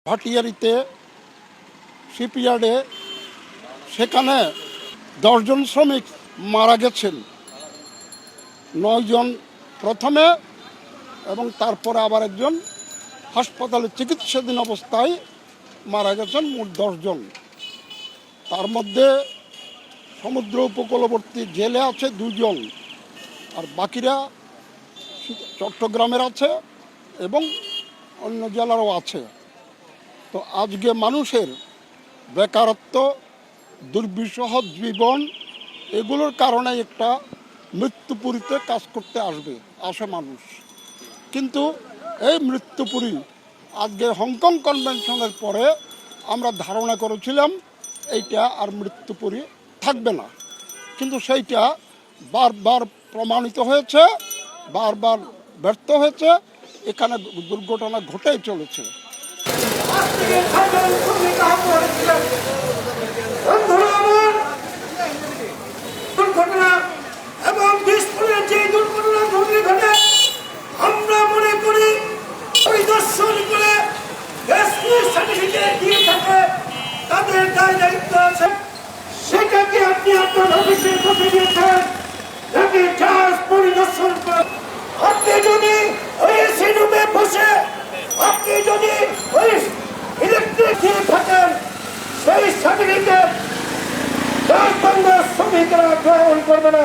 ভাটিয়ারিতে শিপইয়ার্ডে সেখানে 10 জন শ্রমিক মারা গেছেন। 9 জন প্রথমে এবং তারপরে আবার একজন হাসপাতালে চিকিৎসাধীন অবস্থায় মারা গেছেন, মোট 10 জন। তার মধ্যে সমুদ্র উপকূলবর্তী জেলে আছে 2 জন, আর বাকিরা চট্টগ্রামের আছে এবং অন্য জেলারও আছে। তো আজকে মানুষের বেকারত্ব, দুর্বিষহ জীবন, এগুলোর কারণে একটা মৃত্যুপুরীতে কাজ করতে আসে মানুষ। কিন্তু এই মৃত্যুপুরী আজকে হংকং কনভেনশনের পরে আমরা ধারণা করেছিলাম এইটা আর মৃত্যুপুরী থাকবে না, কিন্তু সেইটা বারবার প্রমাণিত হয়েছে, বারবার ব্যর্থ হয়েছে। এখানে দুর্ঘটনা ঘটেই চলেছে। দুর্ঘটনা এবং বিস্ফোরণের যে দুর্ঘটনা ঘটে আমরা মনে করি পরিদর্শন করে সার্টিফিকেট দিয়ে থাকে তাদের দায় দায়িত্ব আছে। সেটাকে আপনি আপনার অফিসে বসে দিয়েছেন, তাকে জাস্ট পরিদর্শন করে আপনি যদি ওই এসি রুমে বসে আপনি যদি ওই ইলেকট্রিক দিয়ে থাকেন, সেই সার্টিফিকেট শ্রমিকরা গ্রহণ করবে না।